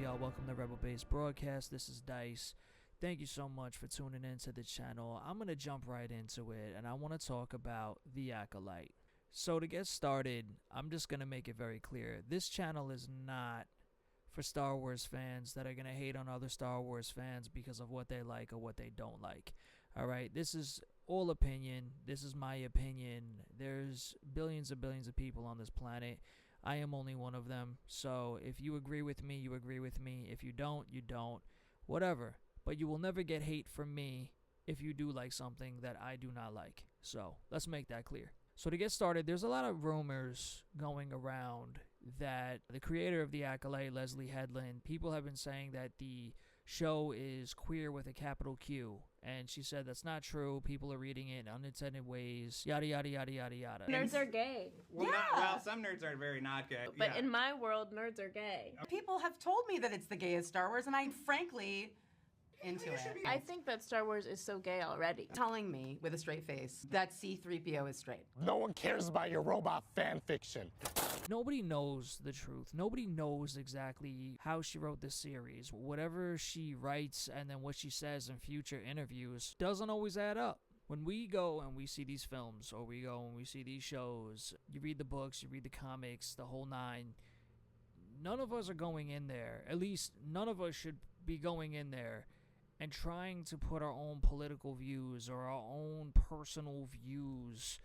y'all? Welcome to Rebel Base Broadcast. This is Dice. Thank you so much for tuning into the channel. I'm going to jump right into it, and I want to talk about The Acolyte. So to get started, I'm just going to make it very clear. This channel is not for Star Wars fans that are going to hate on other Star Wars fans because of what they like or what they don't like. Alright, this is all opinion. This is my opinion. There's billions and billions of people on this planet. I am only one of them. So if you agree with me, you agree with me. If you don't, you don't. Whatever. But you will never get hate from me if you do like something that I do not like. So let's make that clear. So to get started, there's a lot of rumors going around that the creator of The Acolyte, Leslye Headland, people have been saying that the show is queer with a capital Q. And she said that's not true. People are reading it in unintended ways. Yada, yada, yada, yada, yada. Nerds are gay. Well, some nerds are very not gay. But in my world, nerds are gay. People have told me that it's the gayest Star Wars, and I'm frankly into it. I think that Star Wars is so gay already. Telling me with a straight face that C-3PO is straight. No one cares about your robot fan fiction. Nobody knows the truth. Nobody knows exactly how she wrote this series. Whatever she writes and then what she says in future interviews doesn't always add up. When we go and we see these films, or we go and we see these shows, you read the books, you read the comics, the whole nine, none of us are going in there, at least none of us should be going in there and trying to put our own political views or our own personal views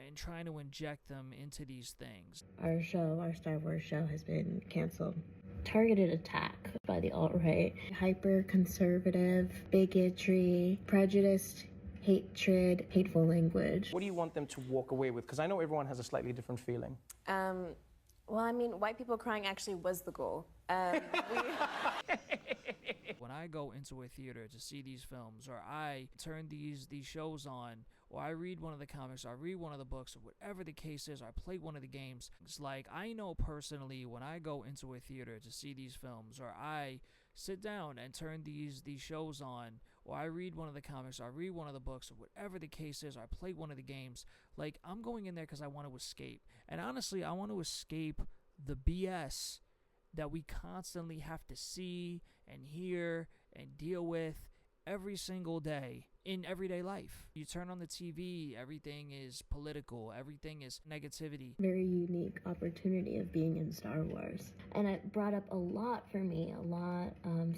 and trying to inject them into these things. Our Star Wars show has been canceled. Targeted attack by the alt-right. Hyper-conservative, bigotry, prejudiced, hatred, hateful language. What do you want them to walk away with? Because I know everyone has a slightly different feeling. Well, I mean, white people crying actually was the goal. When I go into a theater to see these films, or I turn these shows on, or I read one of the comics, or I read one of the books, or whatever the case is, or I play one of the games, it's like I know personally when I go into a theater to see these films, or I sit down and turn these shows on, or I read one of the comics, or I read one of the books, or whatever the case is, or I play one of the games, like I'm going in there because I want to escape. And honestly, I want to escape the BS that we constantly have to see and hear and deal with every single day in everyday life. You turn on the TV, everything is political, everything is negativity. Very unique opportunity of being in Star Wars. And it brought up a lot for me,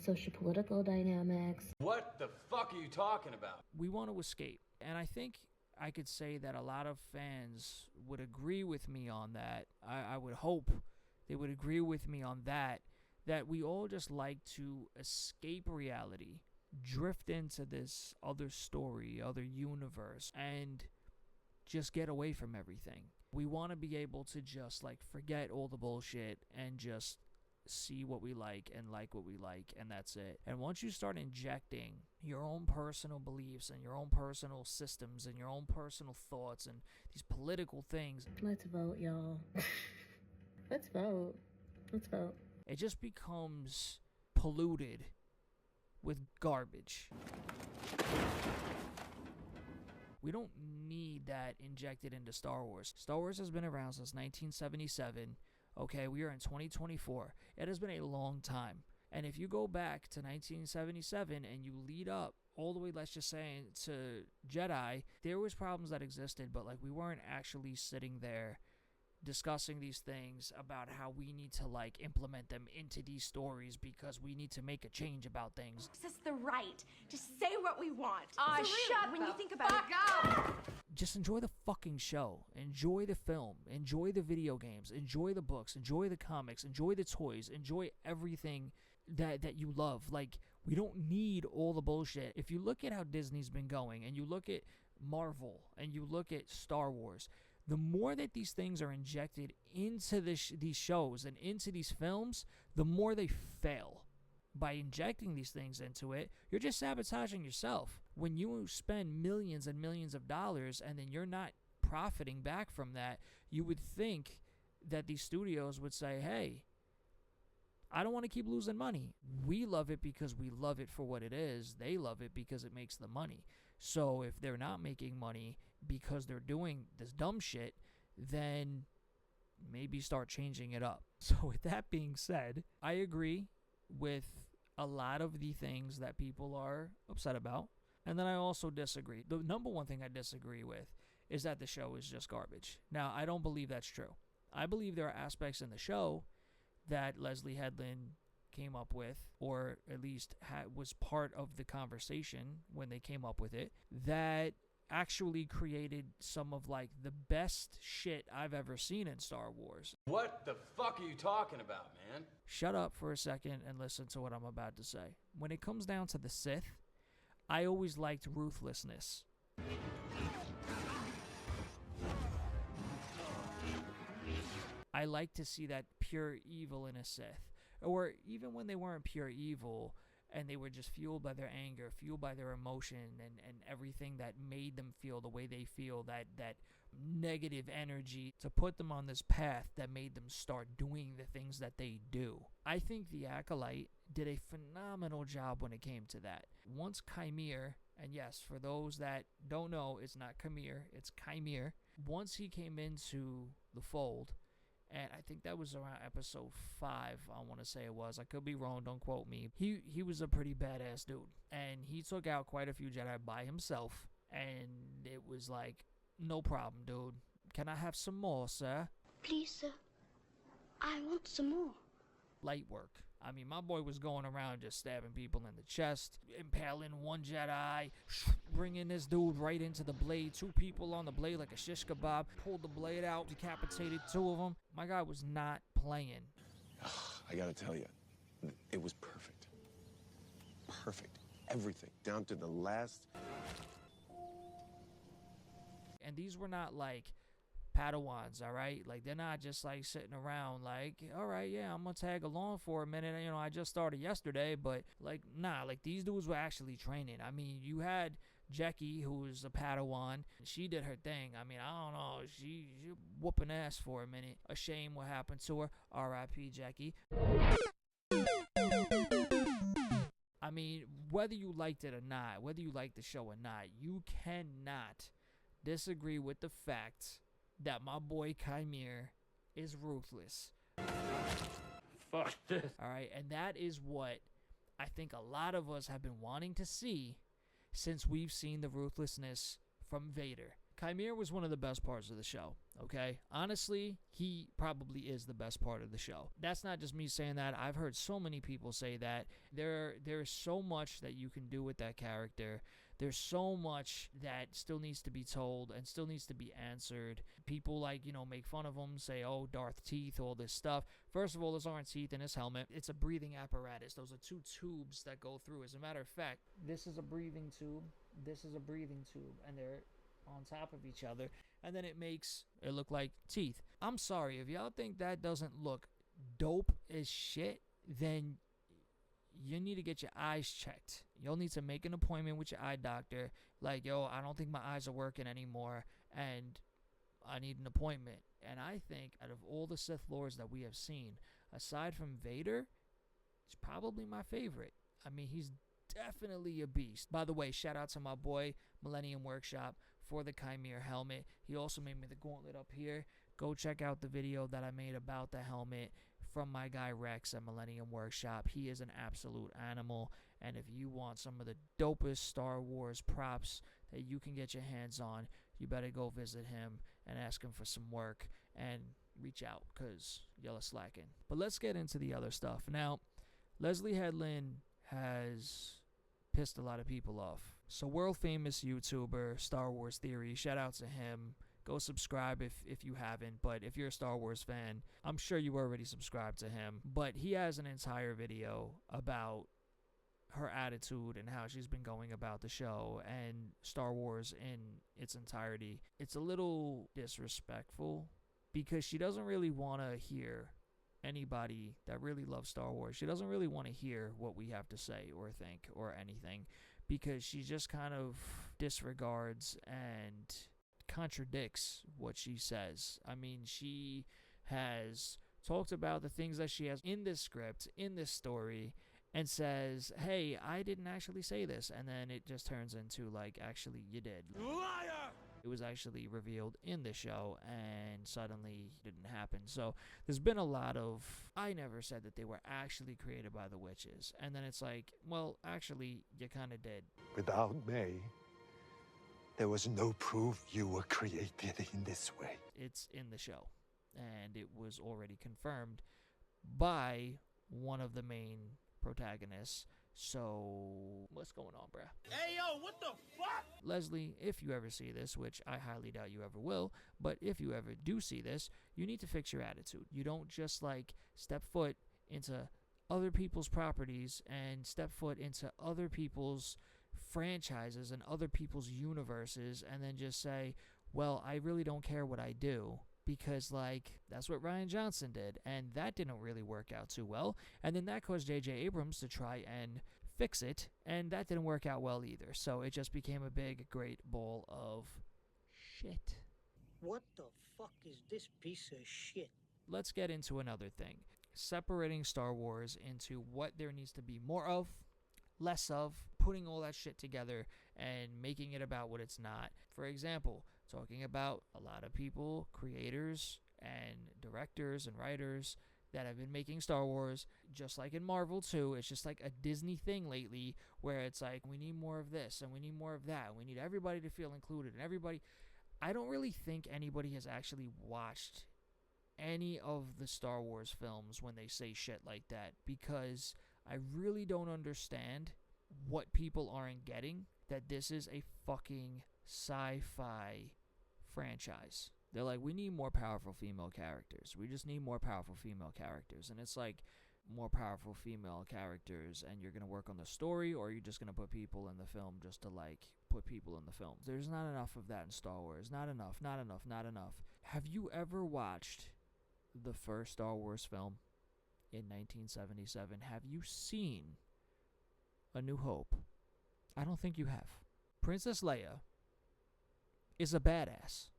socio-political dynamics. What the fuck are you talking about? We want to escape. And I think I could say that a lot of fans would agree with me on that. I would hope they would agree with me on that we all just like to escape reality, drift into this other story, other universe, and just get away from everything. We want to be able to just like forget all the bullshit and just see what we like what we like, and that's it. And once you start injecting your own personal beliefs and your own personal systems and your own personal thoughts and these political things, Let's vote, y'all. Let's vote. Let's vote. it just becomes polluted with garbage. We don't need that injected into Star Wars. Star Wars has been around since 1977. Okay, we are in 2024. It has been a long time. And if you go back to 1977 and you lead up all the way, let's just say, to Jedi, there was problems that existed, but like we weren't actually sitting there discussing these things about how we need to like implement them into these stories because we need to make a change about things. This is the right. Just say what we want. Shut when you think about it, Just enjoy the fucking show. Enjoy the film. Enjoy the video games. Enjoy the books. Enjoy the comics. Enjoy the toys. Enjoy everything that you love. Like, we don't need all the bullshit. If you look at how Disney's been going, and you look at Marvel, and you look at Star Wars, the more that these things are injected into these shows and into these films, the more they fail. By injecting these things into it, you're just sabotaging yourself. When you spend millions and millions of dollars and then you're not profiting back from that, you would think that these studios would say, hey, I don't want to keep losing money. We love it because we love it for what it is. They love it because it makes the money. So if they're not making money because they're doing this dumb shit, then maybe start changing it up. So with that being said, I agree with a lot of the things that people are upset about. And then I also disagree. The number one thing I disagree with is that the show is just garbage. Now, I don't believe that's true. I believe there are aspects in the show that Leslye Headland came up with, or at least was part of the conversation when they came up with it, that actually created some of like the best shit I've ever seen in Star Wars. What the fuck are you talking about, man? Shut up for a second and listen to what I'm about to say. When it comes down to the Sith, I always liked ruthlessness. I like to see that pure evil in a Sith. Or even when they weren't pure evil and they were just fueled by their anger, fueled by their emotion and everything that made them feel the way they feel, that negative energy to put them on this path that made them start doing the things that they do. I think the Acolyte did a phenomenal job when it came to that. Once Chimere, and yes, for those that don't know, it's not Chimere, it's Chimere. Once he came into the fold, and I think that was around episode 5, I want to say it was. I could be wrong, don't quote me. He was a pretty badass dude. And he took out quite a few Jedi by himself. And it was like, no problem, dude. Can I have some more, sir? Please, sir. I want some more. Light work. I mean, my boy was going around just stabbing people in the chest, impaling one Jedi, bringing this dude right into the blade. 2 people on the blade like a shish kebab. Pulled the blade out, decapitated 2 of them. My guy was not playing. I gotta tell you, it was perfect. Perfect. Everything, down to the last. And these were not like Padawans, all right? Like, they're not just like sitting around like, all right, yeah, I'm gonna tag along for a minute. You know, I just started yesterday, but like, nah, like these dudes were actually training. I mean, you had Jackie, who was a Padawan. She did her thing. I mean, I don't know, she whooping ass for a minute. A shame what happened to her. R.I.P. Jackie. I mean, whether you liked it or not, whether you liked the show or not, you cannot disagree with the fact that my boy Chimere is ruthless. Fuck this. Alright, and that is what I think a lot of us have been wanting to see since we've seen the ruthlessness from Vader. Chimere was one of the best parts of the show, okay? Honestly, he probably is the best part of the show. That's not just me saying that. I've heard so many people say that. There's so much that you can do with that character. There's so much that still needs to be told and still needs to be answered. People like, you know, make fun of him, say, oh, Darth Teeth, all this stuff. First of all, those aren't teeth in his helmet. It's a breathing apparatus. Those are 2 tubes that go through. As a matter of fact, this is a breathing tube. This is a breathing tube. And they're on top of each other. And then it makes it look like teeth. I'm sorry, if y'all think that doesn't look dope as shit, then you need to get your eyes checked. You'll need to make an appointment with your eye doctor. Like, yo, I don't think my eyes are working anymore, and I need an appointment. And I think out of all the Sith Lords that we have seen, aside from Vader, he's probably my favorite. I mean, he's definitely a beast. By the way, shout out to my boy, Millennium Workshop, for the Chimere helmet. He also made me the gauntlet up here. Go check out the video that I made about the helmet from my guy Rex at Millennium Workshop. He is an absolute animal, and if you want some of the dopest Star Wars props that you can get your hands on, you better go visit him and ask him for some work and reach out, because y'all are slacking. But let's get into the other stuff. Now, Leslye Headland has pissed a lot of people off. So world famous YouTuber, Star Wars Theory, shout out to him. Go subscribe if you haven't, but if you're a Star Wars fan, I'm sure you already subscribed to him. But he has an entire video about her attitude and how she's been going about the show and Star Wars in its entirety. It's a little disrespectful because she doesn't really want to hear anybody that really loves Star Wars. She doesn't really want to hear what we have to say or think or anything, because she just kind of disregards and contradicts what she says. I mean, she has talked about the things that she has in this script, in this story, and says, hey, I didn't actually say this, and then it just turns into like, actually, you did. Liar! It was actually revealed in the show and suddenly didn't happen. So there's been a lot of, I never said that they were actually created by the witches. And then it's like, well, actually, you kind of did. Without May, there was no proof you were created in this way. It's in the show. And it was already confirmed by one of the main protagonists. So, what's going on, bruh? Hey, yo, what the fuck? Leslye, if you ever see this, which I highly doubt you ever will, but if you ever do see this, you need to fix your attitude. You don't just, like, step foot into other people's properties and step foot into other people's franchises and other people's universes and then just say, well, I really don't care what I do. Because, like, that's what Rian Johnson did, and that didn't really work out too well. And then that caused J.J. Abrams to try and fix it, and that didn't work out well either. So it just became a big, great ball of shit. What the fuck is this piece of shit? Let's get into another thing. Separating Star Wars into what there needs to be more of, less of, putting all that shit together, and making it about what it's not. For example, talking about a lot of people, creators and directors and writers that have been making Star Wars, just like in Marvel too. It's just like a Disney thing lately where it's like, we need more of this and we need more of that. We need everybody to feel included and everybody. I don't really think anybody has actually watched any of the Star Wars films when they say shit like that, because I really don't understand what people aren't getting, that this is a fucking sci-fi franchise. They're like, we need more powerful female characters. We just need more powerful female characters. And it's like, more powerful female characters, and you're going to work on the story, or you're just going to put people in the film just to, like, put people in the film. There's not enough of that in Star Wars. Not enough, not enough, not enough. Have you ever watched the first Star Wars film in 1977? Have you seen A New Hope? I don't think you have. Princess Leia is a badass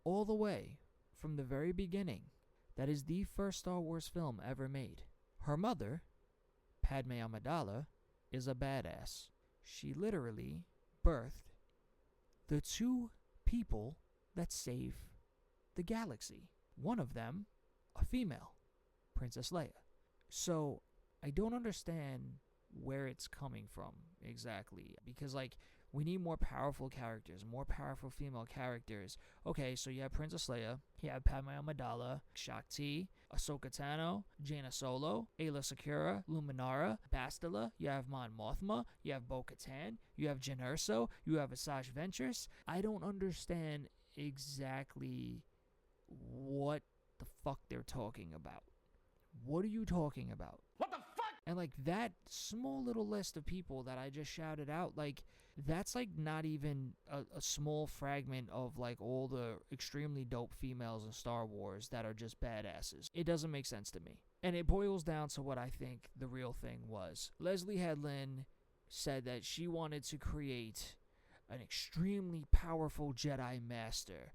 all the way from the very beginning. That is the first Star Wars film ever made. Her mother, Padme Amidala, is a badass. She literally birthed the two people that save the galaxy. One of them, a female, Princess Leia. So I don't understand where it's coming from exactly, because, like, we need more powerful characters, more powerful female characters. Okay, so you have Princess Leia, you have Padme Amidala, Shakti, Ahsoka Tano, Jaina Solo, Aayla Secura, Luminara, Bastila, you have Mon Mothma, you have Bo-Katan, you have Jyn Erso, you have Asajj Ventress. I don't understand exactly what the fuck they're talking about. What are you talking about? What the fuck? And, like, that small little list of people that I just shouted out, like, that's, like, not even a small fragment of, like, all the extremely dope females in Star Wars that are just badasses. It doesn't make sense to me. And it boils down to what I think the real thing was. Leslye Headland said that she wanted to create an extremely powerful Jedi Master,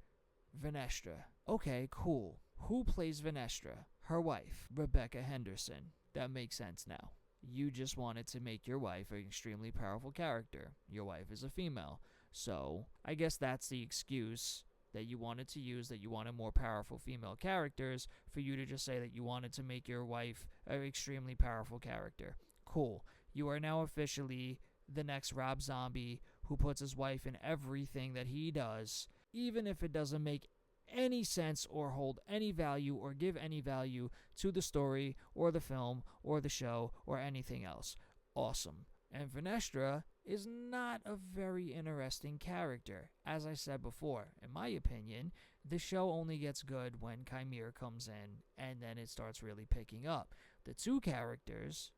Venestra. Okay, cool. Who plays Venestra? Her wife, Rebecca Henderson. That makes sense now. You just wanted to make your wife an extremely powerful character. Your wife is a female. So, I guess that's the excuse that you wanted to use, that you wanted more powerful female characters, for you to just say that you wanted to make your wife an extremely powerful character. Cool. You are now officially the next Rob Zombie, who puts his wife in everything that he does, even if it doesn't make any sense or hold any value or give any value to the story or the film or the show or anything else. Awesome. And Venestra is not a very interesting character. As I said before, in my opinion, the show only gets good when Chimera comes in, and then it starts really picking up. The two characters,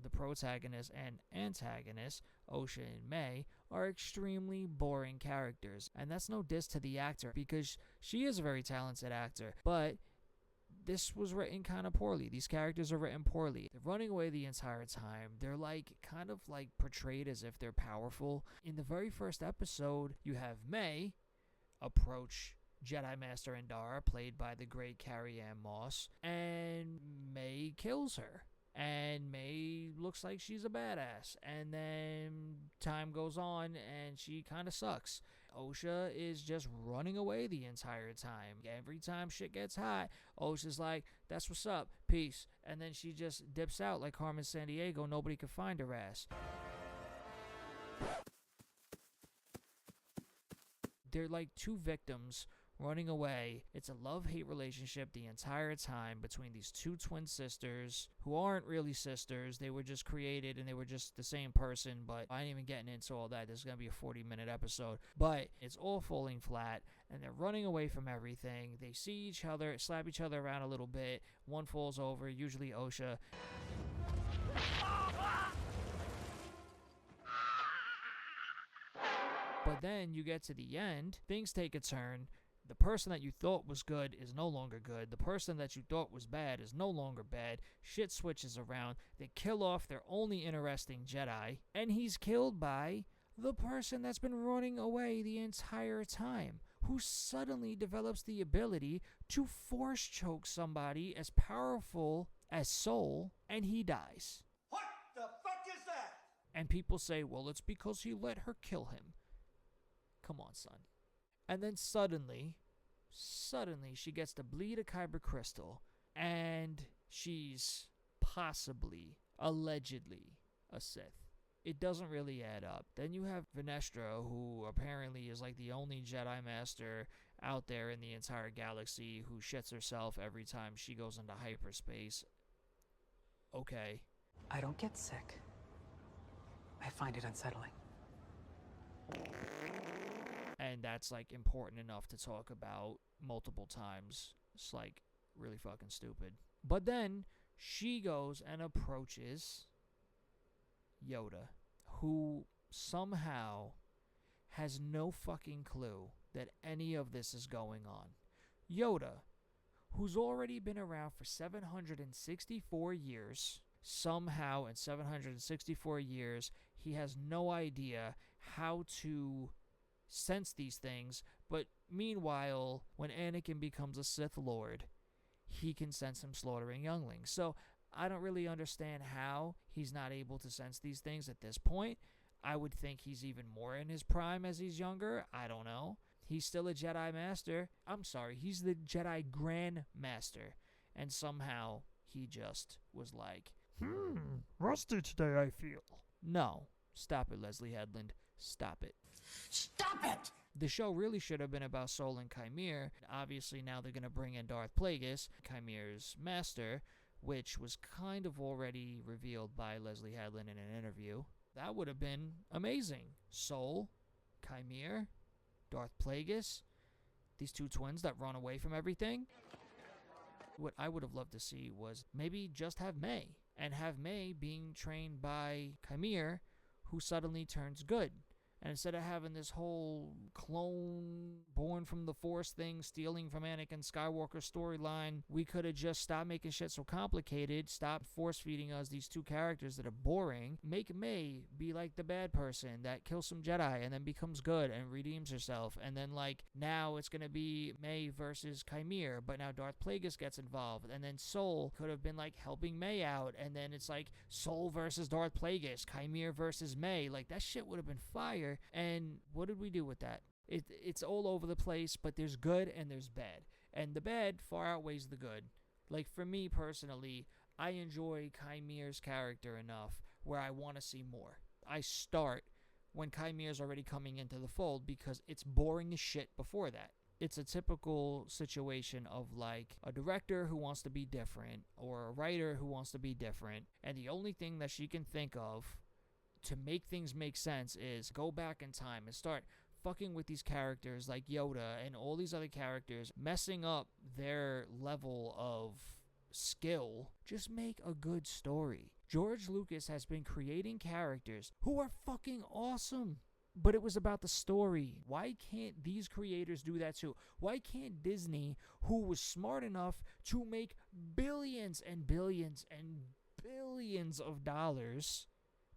the protagonist and antagonist, Osha and May, are extremely boring characters. And that's no diss to the actor, because she is a very talented actor, but this was written kind of poorly. These characters are written poorly. They're running away the entire time. They're like kind of like portrayed as if they're powerful. In the very first episode, you have May approach Jedi Master Endara, played by the great Carrie Ann Moss, and May kills her. And May looks like she's a badass. And then time goes on and she kind of sucks. Osha is just running away the entire time. Every time shit gets hot, Osha's like, that's what's up, peace. And then she just dips out like Carmen Sandiego. Nobody could find her ass. They're like two victims running away. It's a love-hate relationship the entire time between these two twin sisters who aren't really sisters. They were just created and they were just the same person, but I ain't even getting into all that. This is going to be a 40-minute episode. But it's all falling flat and they're running away from everything. They see each other, slap each other around a little bit. One falls over, usually Osha. But then you get to the end, things take a turn. The person that you thought was good is no longer good. The person that you thought was bad is no longer bad. Shit switches around. They kill off their only interesting Jedi. And he's killed by the person that's been running away the entire time, who suddenly develops the ability to force choke somebody as powerful as Soul, and he dies. What the fuck is that? And people say, well, it's because he let her kill him. Come on, son. And then suddenly she gets to bleed a kyber crystal, and she's possibly, allegedly, a Sith. It doesn't really add up. Then you have Venestra, who apparently is like the only Jedi Master out there in the entire galaxy, who shits herself every time she goes into hyperspace. Okay. I don't get sick. I find it unsettling. And that's like important enough to talk about multiple times. It's like really fucking stupid. But then she goes and approaches Yoda, who somehow has no fucking clue that any of this is going on. Yoda, who's already been around for 764 years, somehow in 764 years, he has no idea how to sense these things, but meanwhile, when Anakin becomes a Sith Lord, he can sense him slaughtering younglings. So I don't really understand how he's not able to sense these things at this point. I would think he's even more in his prime as he's younger. I don't know. He's still a Jedi Master. I'm sorry, he's the Jedi Grand Master. And somehow he just was like, rusty today, I feel. No. Stop it, Leslye Headland. Stop it. Stop it! The show really should have been about Soul and Chimere. Obviously, now they're going to bring in Darth Plagueis, Chimere's master, which was kind of already revealed by Leslye Headland in an interview. That would have been amazing. Soul, Chimere, Darth Plagueis, these two twins that run away from everything. What I would have loved to see was maybe just have May, and have May being trained by Chimere, who suddenly turns good. And instead of having this whole clone born from the Force thing stealing from Anakin Skywalker's storyline, we could have just stopped making shit so complicated, stopped force-feeding us these two characters that are boring, make May be like the bad person that kills some Jedi and then becomes good and redeems herself, and then like now it's going to be May versus Chimere, but now Darth Plagueis gets involved, and then Soul could have been like helping May out, and then it's like Soul versus Darth Plagueis, Chimere versus May. Like that shit would have been fire. And what did we do with that? It's all over the place, but there's good and there's bad. And the bad far outweighs the good. Like for me personally, I enjoy Chimere's character enough where I want to see more. I start when Chimere's already coming into the fold because it's boring as shit before that. It's a typical situation of like a director who wants to be different or a writer who wants to be different, and the only thing that she can think of to make things make sense is go back in time and start fucking with these characters like Yoda and all these other characters, messing up their level of skill. Just make a good story. George Lucas has been creating characters who are fucking awesome, but it was about the story. Why can't these creators do that too? Why can't Disney, who was smart enough to make billions and billions and billions of dollars,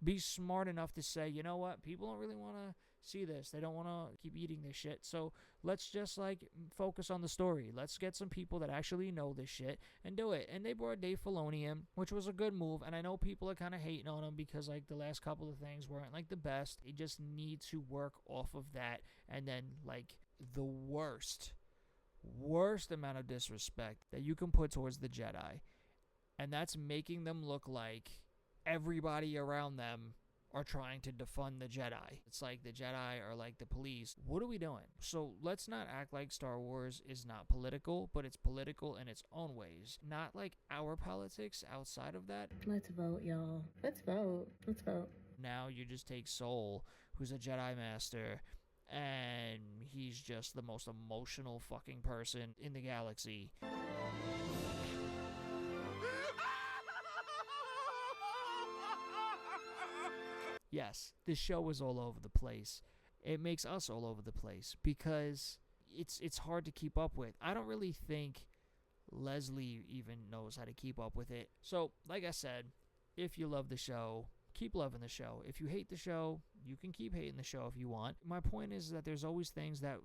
be smart enough to say, you know what, people don't really want to see this. They don't want to keep eating this shit. So let's just like focus on the story. Let's get some people that actually know this shit and do it. And they brought Dave Filoni in, which was a good move. And I know people are kind of hating on him because like the last couple of things weren't like the best. They just need to work off of that. And then like the worst amount of disrespect that you can put towards the Jedi, and that's making them look like everybody around them are trying to defund the Jedi. It's like the Jedi are like the police. What are we doing? So let's not act like Star Wars is not political, but it's political in its own ways. Not like our politics outside of that. Let's vote, y'all. Let's vote. Let's vote. Now you just take Soul, who's a Jedi Master, and he's just the most emotional fucking person in the galaxy. Yes, this show is all over the place. It makes us all over the place because it's hard to keep up with. I don't really think Leslye even knows how to keep up with it. So, like I said, if you love the show, keep loving the show. If you hate the show, you can keep hating the show if you want. My point is that there's always things that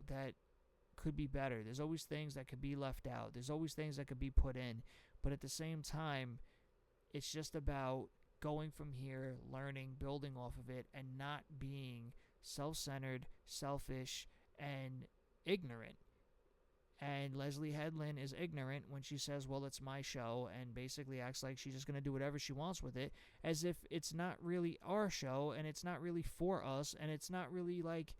could be better. There's always things that could be left out. There's always things that could be put in. But at the same time, it's just about going from here, learning, building off of it, and not being self-centered, selfish, and ignorant. And Leslye Headland is ignorant when she says, well, it's my show, and basically acts like she's just going to do whatever she wants with it, as if it's not really our show, and it's not really for us, and it's not really, like,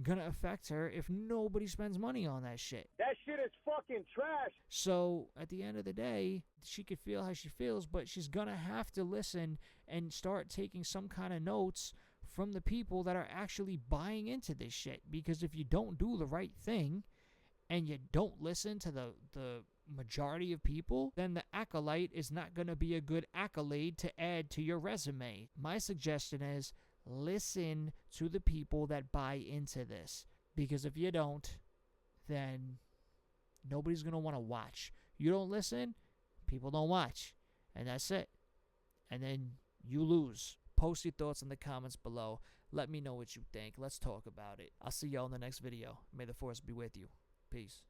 going to affect her if nobody spends money on that shit. That shit is fucking trash. So, at the end of the day, she could feel how she feels, but she's going to have to listen and start taking some kind of notes from the people that are actually buying into this shit. Because if you don't do the right thing, and you don't listen to the majority of people, then the Acolyte is not going to be a good accolade to add to your resume. My suggestion is listen to the people that buy into this. Because if you don't, then nobody's going to want to watch. You don't listen, people don't watch. And that's it. And then you lose. Post your thoughts in the comments below. Let me know what you think. Let's talk about it. I'll see y'all in the next video. May the Force be with you. Peace.